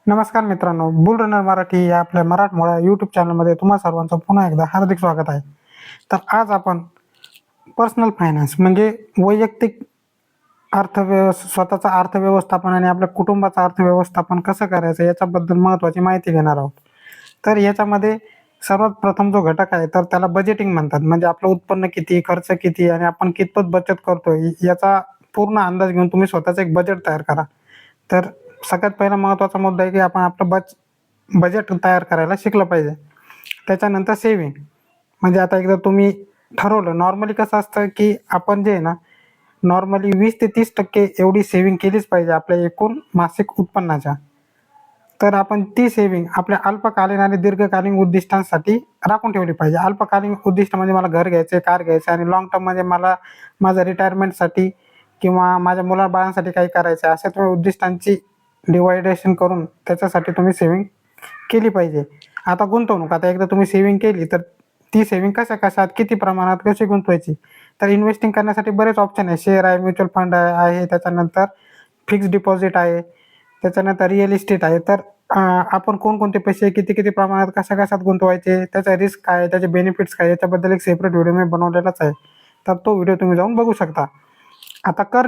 नमस्कार मित्रांनो, boule runner Marathi या आपल्या मराठमोळ्या यूट्यूब चॅनलमध्ये तुम्हा सर्वांचं पुन्हा एकदा हार्दिक स्वागत आहे. तर आज आपण पर्सनल फायनान्स म्हणजे वैयक्तिक स्वतःचा अर्थव्यवस्थापन आणि आपल्या कुटुंबाचं अर्थव्यवस्थापन कसं करायचं याच्याबद्दल महत्त्वाची माहिती घेणार आहोत. तर याच्यामध्ये सर्वात प्रथम जो घटक आहे तर त्याला बजेटिंग म्हणतात. म्हणजे आपलं उत्पन्न किती, खर्च किती आणि आपण कितपत बचत करतोय याचा पूर्ण अंदाज घेऊन तुम्ही स्वतःचं एक बजेट तयार करा. तर सगळ्यात पहिला महत्त्वाचा मुद्दा आहे की आपण आपलं बजेट तयार करायला शिकलं पाहिजे. त्याच्यानंतर सेव्हिंग म्हणजे आता एकदा तुम्ही ठरवलं, नॉर्मली कसं असतं की आपण जे आहे ना, नॉर्मली 20 ते 30% एवढी सेव्हिंग केलीच पाहिजे आपल्या एकूण मासिक उत्पन्नाच्या. तर आपण ती सेव्हिंग आपल्या अल्पकालीन आणि दीर्घकालीन उद्दिष्टांसाठी राखून ठेवली पाहिजे. अल्पकालीन उद्दिष्ट म्हणजे मला घर घ्यायचं, कार घ्यायचं आणि लाँग टर्म म्हणजे मला माझं रिटायरमेंटसाठी किंवा माझ्या मुलाबाळांसाठी काही करायचं आहे. अशा तुम्ही उद्दिष्टांची डिवायडेशन करून त्याच्यासाठी तुम्ही सेव्हिंग केली पाहिजे. आता गुंतवणूक, आता एकदा तुम्ही सेव्हिंग केली तर ती सेव्हिंग कशा-कशात, किती प्रमाणात, कशी गुंतवायची? तर इन्व्हेस्टिंग करण्यासाठी बरेच ऑप्शन आहे. शेअर आहे, म्युच्युअल फंड आहे, त्याच्यानंतर फिक्स्ड डिपॉझिट आहे, त्याच्यानंतर रिअल इस्टेट आहे. तर आपण कोणकोणते पैसे किती-किती प्रमाणात कशा-कशात गुंतवायचे, त्याचा रिस्क काय, त्याचे बेनिफिट्स काय, याच्याबद्दल एक सेपरेट व्हिडिओ मी बनवलेलाच आहे. तर तो व्हिडिओ तुम्ही जाऊन बघू शकता. आता कर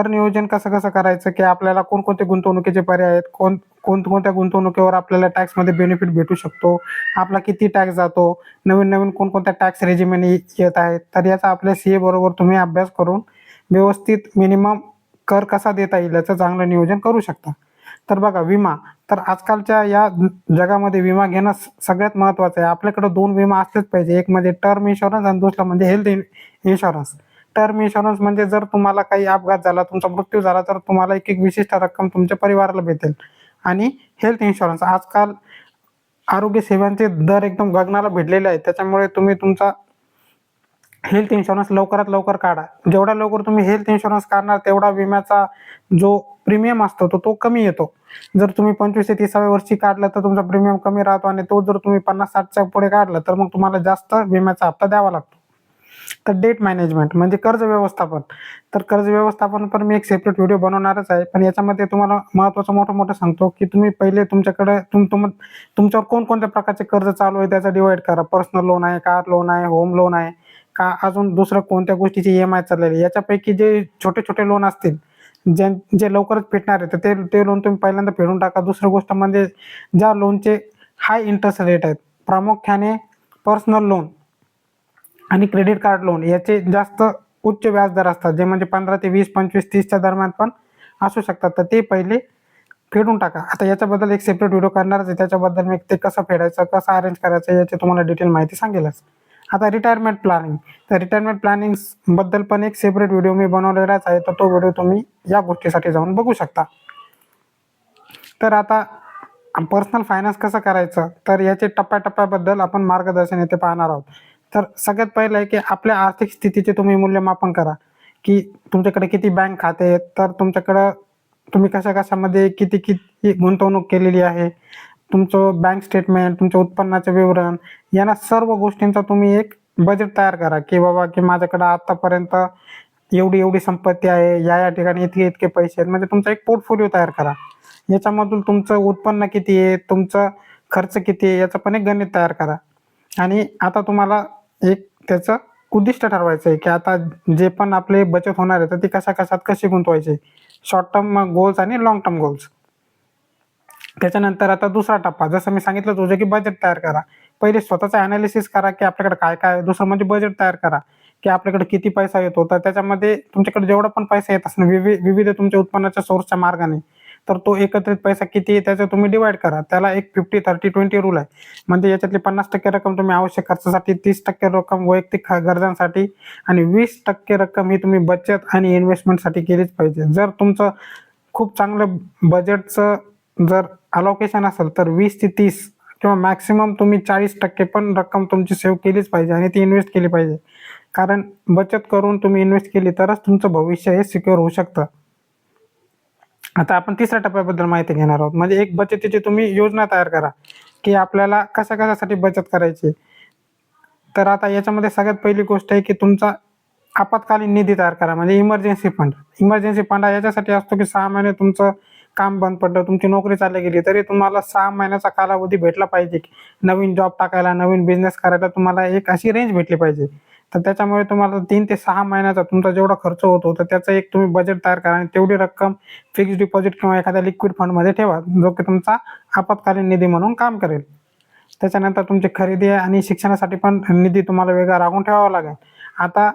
नियोजन कसं-कसं करायचं, की आपल्याला कोणकोणते गुंतवणुकीचे पर्याय आहेत, कोणत्या गुंतवणुकीवर आपल्याला टॅक्समध्ये बेनिफिट भेटू शकतो, आपला किती टॅक्स जातो, नवीन-नवीन कोणकोणत्या टॅक्स रेजिमेन येत आहेत. तर याचा आपल्या सीए बरोबर तुम्ही अभ्यास करून व्यवस्थित मिनिमम कर कसा देता येईल याचं चांगलं नियोजन करू शकता. तर बघा, विमा. तर आजकालच्या या जगामध्ये विमा घेणं सगळ्यात महत्त्वाचं आहे. आपल्याकडे 2 विमा असलेच पाहिजे. एक म्हणजे टर्म इन्शुरन्स आणि दुसरा म्हणजे हेल्थ इन्शुरन्स. टर्म इन्शुरन्स म्हणजे जर तुम्हाला काही अपघात झाला, तुमचा मृत्यू झाला, तर तुम्हाला एक विशिष्ट रक्कम तुमच्या परिवाराला भेटेल. आणि हेल्थ इन्शुरन्स, आजकाल आरोग्य सेवांचे दर एकदम गगनाला भिडलेले आहेत. त्याच्यामुळे तुम्ही तुमचा हेल्थ इन्शुरन्स लवकरात लवकर काढा. जेवढ्या लवकर तुम्ही हेल्थ इन्शुरन्स काढणार तेवढा विम्याचा जो प्रीमियम असतो तो कमी येतो. जर तुम्ही 25 ते 30व्या वर्षी काढलं तर तुमचा प्रीमियम कमी राहतो आणि तो जर तुम्ही 50-60च्या पुढे काढला तर मग तुम्हाला जास्त विम्याचा हप्ता द्यावा लागतो. तर डेट मॅनेजमेंट म्हणजे कर्ज व्यवस्थापन. तर कर्ज व्यवस्थापन पण मी एक सेपरेट व्हिडिओ बनवणारच आहे. पण याच्यामध्ये तुम्हाला महत्त्वाचं मोठं सांगतो की तुम्ही पहिले तुमच्याकडे तुमच्यावर कोणकोणत्या प्रकारचे कर्ज चालू आहे त्याचा डिवाइड करा. पर्सनल लोन आहे, कार लोन आहे, होम लोन आहे, का अजून दुसरं कोणत्या गोष्टीची EMI चाललेली. याच्यापैकी जे छोटे-छोटे लोन असतील, जे लवकरच फेडणार आहे, तर ते लोन तुम्ही पहिल्यांदा फेडून टाका. दुसरी गोष्ट म्हणजे ज्या लोनचे हाय इंटरेस्ट रेट आहेत, प्रामुख्याने पर्सनल लोन आणि क्रेडिट कार्ड लोन याचे जास्त उच्च व्याजदर असतात, जे म्हणजे 15 ते 20, 25, 30च्या दरम्यान पण असू शकतात. तर ते पहिले फेडून टाका. आता याच्याबद्दल एक सेपरेट व्हिडिओ करणारच आहे. त्याच्याबद्दल मी ते कसं फेडायचं, कसं अरेंज करायचं याची तुम्हाला डिटेल माहिती सांगेलच. आता रिटायरमेंट प्लॅनिंग. तर रिटायरमेंट प्लॅनिंगबद्दल पण एक सेपरेट व्हिडिओ मी बनवलेलाच आहे. तर तो व्हिडिओ तुम्ही या गोष्टीसाठी जाऊन बघू शकता. तर आता पर्सनल फायनान्स कसं करायचं, तर याचे टप्प्याटप्प्याबद्दल आपण मार्गदर्शन येथे पाहणार आहोत. तर सगळ्यात पहिलं आहे की आपल्या आर्थिक स्थितीचे तुम्ही मूल्यमापन करा, की तुमच्याकडे किती बँक खाते आहेत, तर तुमच्याकडं तुम्ही कशा-कशामध्ये किती गुंतवणूक केलेली आहे, तुमचं बँक स्टेटमेंट, तुमच्या उत्पन्नाचे विवरण, यांना सर्व गोष्टींचा तुम्ही एक बजेट तयार करा, की बाबा की माझ्याकडं आत्तापर्यंत एवढी संपत्ती आहे, या ठिकाणी इतके पैसे आहेत. म्हणजे तुमचा एक पोर्टफोलिओ तयार करा. याच्यामधून तुमचं उत्पन्न किती आहे, तुमचं खर्च किती आहे, याचं पण एक गणित तयार करा. आणि आता तुम्हाला एक त्याचं उद्दिष्ट ठरवायचं आहे, की आता जे पण आपले बचत होणार आहे, तर ती कशा-कशात कशी गुंतवायची. शॉर्ट टर्म गोल्स आणि लाँग टर्म गोल्स. त्याच्यानंतर आता दुसरा टप्पा, जसं मी सांगितलं तुझं, की बजेट तयार करा. पहिले स्वतःचं ॲनालिसिस करा, की आपल्याकडे काय-काय आहे. दुसरं म्हणजे बजेट तयार करा, की आपल्याकडे किती पैसा येतो. तर त्याच्यामध्ये तुमच्याकडे जेवढा पण पैसा येत असणार विविध तुमच्या उत्पन्नाच्या सोर्सच्या मार्गाने, तर तो एकत्रित पैसा किती आहे त्याचं तुम्ही डिवाइड करा. त्याला एक 50-30-20 रूल आहे. म्हणजे याच्यातली 50% रक्कम तुम्ही आवश्यक खर्चासाठी, 30% रक्कम वैयक्तिक गरजांसाठी आणि 20% रक्कम ही तुम्ही बचत आणि इन्व्हेस्टमेंटसाठी केलीच पाहिजे. जर तुमचं खूप चांगलं बजेटचं जर अलोकेशन असेल तर 20 ते 30 किंवा मॅक्सिमम तुम्ही 40% पण रक्कम तुमची सेव्ह केलीच पाहिजे आणि ती इन्व्हेस्ट केली पाहिजे. कारण बचत करून तुम्ही इन्व्हेस्ट केली तरच तुमचं भविष्य हे सिक्युअर होऊ शकतं. आता आपण तिसऱ्या टप्प्याबद्दल माहिती घेणार आहोत. म्हणजे एक बचतीची तुम्ही योजना तयार करा, की आपल्याला कशा-कशासाठी बचत करायची. तर आता याच्यामध्ये सगळ्यात पहिली गोष्ट आहे, की तुमचा आपत्कालीन निधी तयार करा, म्हणजे इमर्जन्सी फंड. इमर्जन्सी फंड हा याच्यासाठी असतो, की 6 महिने तुमचं काम बंद पडलं, तुमची नोकरी चालली गेली, तरी तुम्हाला 6 महिन्याचा कालावधी भेटला पाहिजे. नवीन जॉब टाकायला, नवीन बिझनेस करायला तुम्हाला एक अशी रेंज भेटली पाहिजे. तर त्याच्यामुळे तुम्हाला 3 ते 6 महिन्याचा तुमचा जेवढा खर्च होतो, तर त्याचं एक तुम्ही बजेट तयार करा आणि तेवढी रक्कम फिक्स्ड डिपॉझिट किंवा एखाद्या लिक्विड फंडमध्ये ठेवा, जो की तुमचा आपत्कालीन निधी म्हणून काम करेल. त्याच्यानंतर तुमची खरेदी आणि शिक्षणासाठी पण निधी तुम्हाला वेगळा राखून ठेवावा लागेल. आता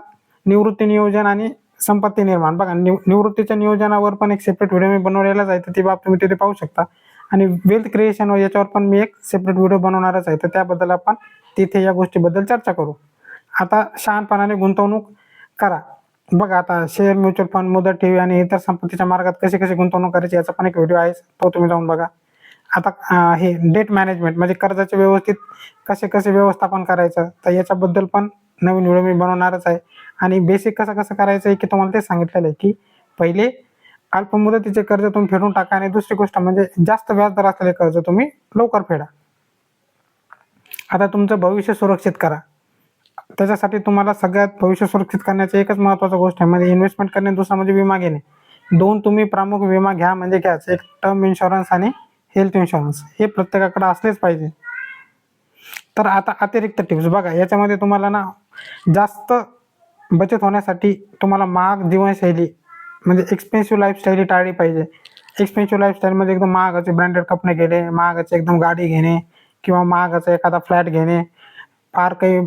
निवृत्ती नियोजन आणि संपत्ती निर्माण बघा, निवृत्तीच्या नियोजनावर पण एक सेपरेट व्हिडिओ मी बनवलेलाच आहे, तर ती बाब तुम्ही तिथे पाहू शकता. आणि वेल्थ क्रिएशन याच्यावर पण मी एक सेपरेट व्हिडिओ बनवणारच आहे, तर त्याबद्दल आपण तिथे या गोष्टीबद्दल चर्चा करू. आता शहाणपणाने गुंतवणूक करा. बघा, आता शेअर, म्युच्युअल फंड, मुदत ठेवी आणि इतर संपत्तीच्या मार्गात कशी कशी गुंतवणूक करायची याचा पण एक व्हिडिओ आहे, तो तुम्ही जाऊन बघा. आता हे डेट मॅनेजमेंट म्हणजे कर्जाचे व्यवस्थित कसे कसे व्यवस्थापन करायचं, तर याच्याबद्दल पण नवीन व्हिडिओ मी बनवणारच आहे. आणि बेसिक कसं कसं करायचं आहे की तुम्हाला ते सांगितलेलं आहे, की पहिले अल्पमुदतीचे कर्ज तुम्ही फेडून टाका आणि दुसरी गोष्ट म्हणजे जास्त व्याजदर असलेले कर्ज तुम्ही लवकर फेडा. आता तुमचं भविष्य सुरक्षित करा. त्याच्यासाठी तुम्हाला सगळ्यात भविष्य सुरक्षित करण्याची एकच महत्त्वाची गोष्ट आहे म्हणजे इन्व्हेस्टमेंट करणे, दुसरा म्हणजे विमा घेणे. दोन तुम्ही प्रमुख विमा घ्या म्हणजे घ्याच, एक टर्म इन्शुरन्स आणि हेल्थ इन्शुरन्स, हे प्रत्येकाकडे असलेच पाहिजे. तर आता अतिरिक्त टिप्स बघा, याच्यामध्ये तुम्हाला ना जास्त बचत होण्यासाठी तुम्हाला महाग जीवनशैली म्हणजे एक्सपेन्सिव्ह लाईफस्टाईल टाळली पाहिजे. एक्सपेन्सिव्ह लाईफस्टाईलमध्ये एकदम महागाचे ब्रँडेड कपडे घेणे, महागाचे एकदम गाडी घेणे किंवा महागाचा एखादा फ्लॅट घेणे, फार काही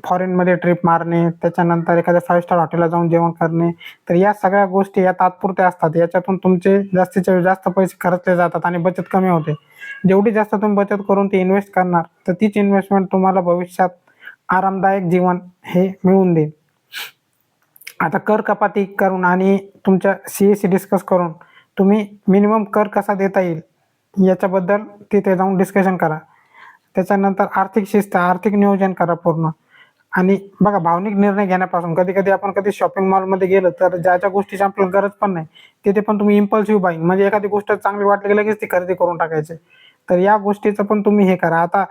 फॉरेनमध्ये ट्रिप मारणे, त्याच्यानंतर एखाद्या 5 स्टार हॉटेलला जाऊन जेवण करणे. तर या सगळ्या गोष्टी या तात्पुरत्या असतात. याच्यातून तुमचे जास्तीचे जास्त पैसे खर्चले जातात आणि बचत कमी होते. जेवढी जास्त तुम्ही बचत करून ती इन्व्हेस्ट करणार, तर तीच इन्व्हेस्टमेंट तुम्हाला भविष्यात आरामदायक जीवन हे मिळवून देईल. आता कर कपाती करून आणि तुमच्या CAC डिस्कस करून तुम्ही मिनिमम कर कसा देता येईल याच्याबद्दल तिथे जाऊन डिस्कशन करा. त्याच्यानंतर आर्थिक शिस्त, आर्थिक नियोजन करा पूर्ण. आणि बघा, भावनिक निर्णय घेण्यापासून कधी कधी आपण कधी शॉपिंग मॉलमध्ये गेलो तर ज्या ज्या गोष्टीची आपल्याला गरज पण नाही, तिथे पण तुम्ही इम्पल्सिव्ह बाईंग म्हणजे एखादी गोष्ट चांगली वाटली की लगेच ती खरेदी करून टाकायची. तर या गोष्टीचं पण तुम्ही हे करा. आता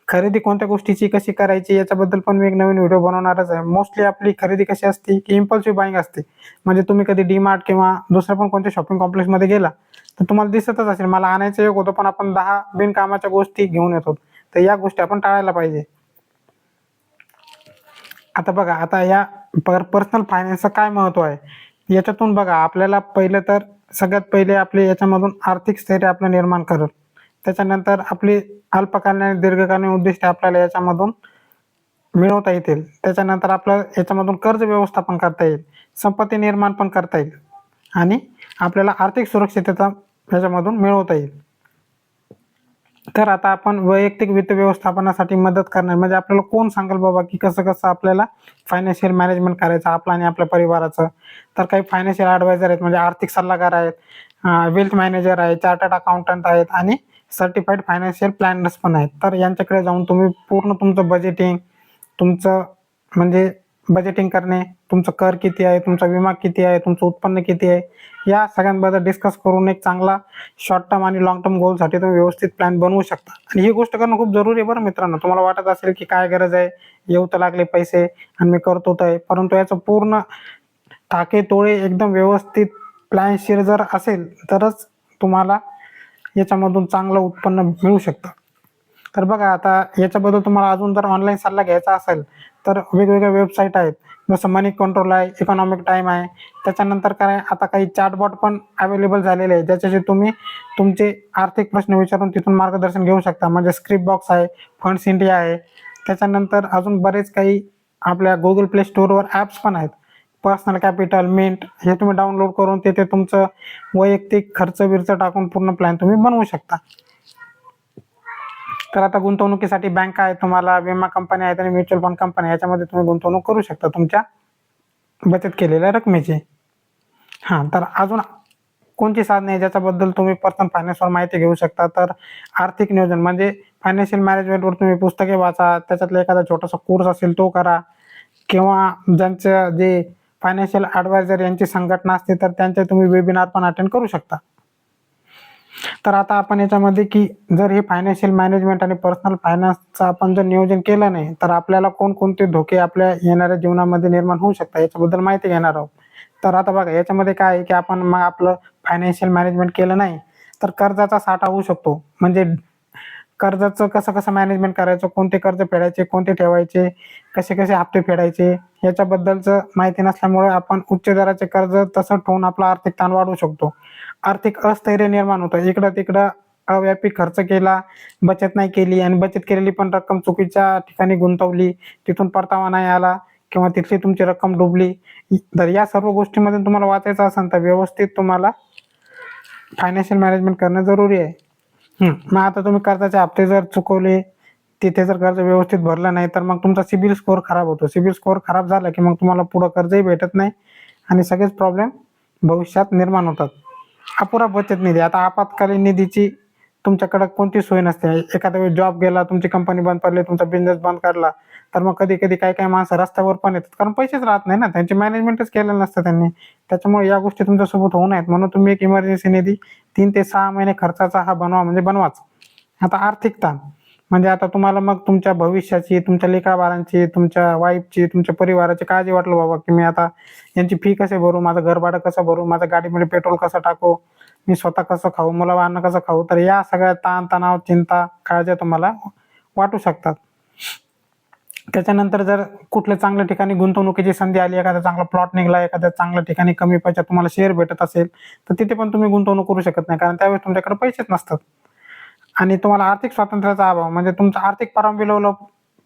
खरेदी कोणत्या गोष्टीची कशी करायची याच्याबद्दल पण मी एक नवीन व्हिडिओ बनवणारच आहे. मोस्टली आपली खरेदी कशी असते की इम्पल्सिव्ह बाईंग असते. म्हणजे तुम्ही कधी डीमार्ट किंवा दुसऱ्या पण कोणत्या शॉपिंग कॉम्प्लेक्समध्ये गेला तर तुम्हाला दिसतच असेल, मला आणायचं एक होतं पण आपण 10 बिनकामाच्या गोष्टी घेऊन येतो. तर या गोष्टी आपण टाळायला पाहिजे. आता बघा, आता या पर्सनल फायनान्सचं काय महत्त्व आहे याच्यातून बघा, आपल्याला पहिलं तर सगळ्यात पहिले आपले याच्यामधून आर्थिक स्थैर्य आपलं निर्माण करेल. त्याच्यानंतर आपली अल्पकालीन आणि दीर्घकालीन उद्दिष्टे आपल्याला याच्यामधून मिळवता येतील. त्याच्यानंतर आपलं याच्यामधून कर्ज व्यवस्थापन करता येईल, संपत्ती निर्माण पण करता येईल आणि आपल्याला आर्थिक सुरक्षितता याच्यामधून मिळवता येईल. तर आता आपण वैयक्तिक वित्त व्यवस्थापनासाठी मदत करणार म्हणजे आपल्याला कोण सांगेल बाबा की कसं कसं आपल्याला फायनान्शियल मॅनेजमेंट करायचं आपलं आणि आपल्या परिवाराचं. तर काही फायनान्शियल ॲडवायझर आहेत म्हणजे आर्थिक सल्लागार आहेत, वेल्थ मॅनेजर आहेत, चार्टर्ड अकाउंटंट आहेत आणि सर्टिफाईड फायनान्शियल प्लॅनर्स पण आहेत. तर यांच्याकडे जाऊन तुम्ही पूर्ण तुमचं बजेटिंग, तुमचं म्हणजे बजेटिंग करणे, तुमचं कर किती आहे, तुमचा विमा किती आहे, तुमचं उत्पन्न किती आहे, या सगळ्यांबद्दल डिस्कस करून एक चांगला शॉर्ट टर्म आणि लॉंग टर्म गोलसाठी तुम्ही व्यवस्थित प्लॅन बनवू शकता. आणि ही गोष्ट करणं खूप जरुरी आहे बरं मित्रांनो. तुम्हाला वाटत असेल की काय गरज आहे, येऊ तर लागले पैसे आणि मी करतो आहे, परंतु याचं पूर्ण टाके तोळे एकदम व्यवस्थित प्लॅनशीर जर असेल तरच तुम्हाला याच्यामधून चांगलं उत्पन्न मिळू शकतं. तर बघा, आता याच्याबद्दल तुम्हाला अजून जर ऑनलाईन सल्ला घ्यायचा असेल तर वेगवेगळ्या वेबसाईट आहेत, जसं मनी कंट्रोल आहे, इकॉनॉमिक टाईम आहे. त्याच्यानंतर काय, आता काही चॅटबॉट पण अवेलेबल झालेले आहे ज्याच्याशी तुम्ही तुमचे आर्थिक प्रश्न विचारून तिथून मार्गदर्शन घेऊ शकता. म्हणजे स्क्रिप्ट बॉक्स आहे, फंड्स इंडिया आहे. त्याच्यानंतर अजून बरेच काही आपल्या गुगल प्ले स्टोअरवर ॲप्स पण आहेत. पर्सनल कॅपिटल, मिंट हे तुम्ही डाउनलोड करून तिथे तुमचं वैयक्तिक खर्च बिर्च टाकून पूर्ण प्लॅन तुम्ही बनवू शकता. तर आता गुंतवणुकीसाठी बँका आहेत, तुम्हाला विमा कंपन्या आहेत आणि म्युच्युअल फंड कंपन्या, याच्यामध्ये तुम्ही गुंतवणूक करू शकता तुमच्या बचत केलेल्या रकमेची. हां, तर अजून कोणती साधने आहे ज्याच्याबद्दल तुम्ही पर्सनल फायनान्सवर माहिती घेऊ शकता, तर आर्थिक नियोजन म्हणजे फायनान्शियल मॅनेजमेंटवर तुम्ही पुस्तके वाचा, त्याच्यातला एखादा छोटासा कोर्स असेल तो करा किंवा ज्यांचं जे फायनान्शियल ॲडवायझर यांची संघटना असते तर त्यांचे तुम्ही वेबिनार पण अटेंड करू शकता. तर आता आपण याच्यामध्ये की जर हे फायनान्शियल मॅनेजमेंट आणि पर्सनल फायनान्सचं आपण जर नियोजन केलं नाही तर आपल्याला कोणकोणते धोके आपल्या येणाऱ्या जीवनामध्ये निर्माण होऊ शकतात याच्याबद्दल माहिती घेणार आहोत. तर आता बघा, याच्यामध्ये काय आहे की आपण मग आपलं फायनान्शियल मॅनेजमेंट केलं नाही तर कर्जाचा साठा होऊ शकतो. म्हणजे कर्जाचं कसं कसं मॅनेजमेंट करायचं, कोणते कर्ज फेडायचे, कोणते ठेवायचे, कसे कसे हप्ते फेडायचे, याच्याबद्दलचं माहिती नसल्यामुळे आपण उच्च दराचे कर्ज तसं ठेवून आपला आर्थिक ताण वाढवू शकतो. आर्थिक अस्थैर्य निर्माण होतं. इकडं तिकडं अव्यापी खर्च केला, बचत नाही केली आणि बचत केलेली पण रक्कम चुकीच्या ठिकाणी गुंतवली, तिथून परतावा नाही आला किंवा तिथली तुमची रक्कम डुबली. तर या सर्व गोष्टींमधून तुम्हाला वाचायचं असेल तर व्यवस्थित तुम्हाला फायनान्शियल मॅनेजमेंट करणं जरुरी आहे. मग आता तुम्ही कर्जाचे हप्ते जर चुकवले, तिथे जर कर्ज व्यवस्थित भरलं नाही, तर मग तुमचा सिबिल स्कोअर खराब होतो. सिबिल स्कोअर खराब झाला की मग तुम्हाला पुढं कर्जही भेटत नाही आणि सगळेच प्रॉब्लेम भविष्यात निर्माण होतात. अपुरा बचत निधी, आता आपत्कालीन निधीची तुमच्याकडे कोणती सोय नसते. एखाद्या वेळी जॉब गेला, तुमची कंपनी बंद पडली, तुमचा बिझनेस बंद काढला, तर मग कधी कधी काही काही माणसं रस्त्यावर पण येतात, कारण पैसेच राहत नाही ना, त्यांची मॅनेजमेंटच केलेलं नसतं त्यांनी. त्याच्यामुळे या गोष्टी तुमच्यासोबत होऊ नयेत म्हणून तुम्ही एक इमर्जन्सी निधी 3 ते 6 महिने खर्चाचा हा बनवा, म्हणजे बनवाच. आता आर्थिक ताण म्हणजे आता तुम्हाला मग तुमच्या भविष्याची, तुमच्या लेकराबाळांची, तुमच्या वाईफची, तुमच्या परिवाराची काळजी वाटलं बाबा, की मी आता यांची फी कसे भरू, माझं घर भाडं कसं भरू, माझ्या गाडीमध्ये पेट्रोल कसं टाकू, मी स्वतः कसं खाऊ, मुलाबाळांना कसं खाऊ. तर या सगळ्या ताण तणाव, चिंता, काळज्या तुम्हाला वाटू शकतात. त्याच्यानंतर जर कुठल्या चांगल्या ठिकाणी गुंतवणुकीची संधी आली, एखादा चांगला प्लॉट निघाला, एखाद्या चांगल्या ठिकाणी कमी पैशात तुम्हाला शेअर भेटत असेल, तर तिथे पण तुम्ही गुंतवणूक करू शकत नाही, कारण त्यावेळेस तुमच्याकडे पैसेच नसतात. आणि तुम्हाला आर्थिक स्वातंत्र्याचा अभाव म्हणजे तुमचं आर्थिक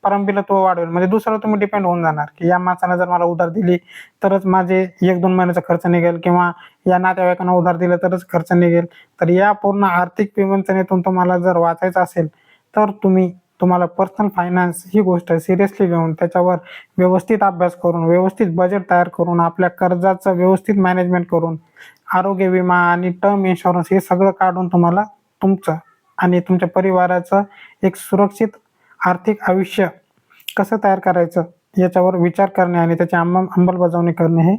परमबिलत्व वाढवेल. म्हणजे दुसऱ्यावर तुम्ही डिपेंड होऊन जाणार, की या माणसाने जर मला उधार दिली तरच माझे 1-2 महिन्याचा खर्च निघेल, किंवा या नातेवाईकांना उधार दिलं तरच खर्च निघेल. तर या पूर्ण आर्थिक विवंचनेतून तुम्हाला जर वाचायचं असेल, तर तुम्हाला पर्सनल फायनान्स ही गोष्ट सिरियसली घेऊन त्याच्यावर व्यवस्थित अभ्यास करून, व्यवस्थित बजेट तयार करून, आपल्या कर्जाचं व्यवस्थित मॅनेजमेंट करून, आरोग्य विमा आणि टर्म इन्शुरन्स हे सगळं काढून तुम्हाला तुमचं आणि तुमच्या परिवाराचं एक सुरक्षित आर्थिक आयुष्य कसं तयार करायचं याच्यावर विचार करणे आणि त्याची अंमलबजावणी करणे हे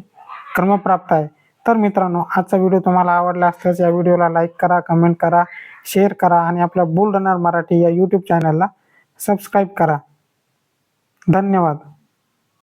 क्रमप्राप्त आहे. तर मित्रांनो, आजचा व्हिडिओ तुम्हाला आवडला असल्यास या व्हिडिओला लाईक करा, कमेंट करा, शेअर करा आणि आपल्या बोल्ड रनर मराठी या यूट्यूब चॅनलला सबस्क्राईब करा. धन्यवाद.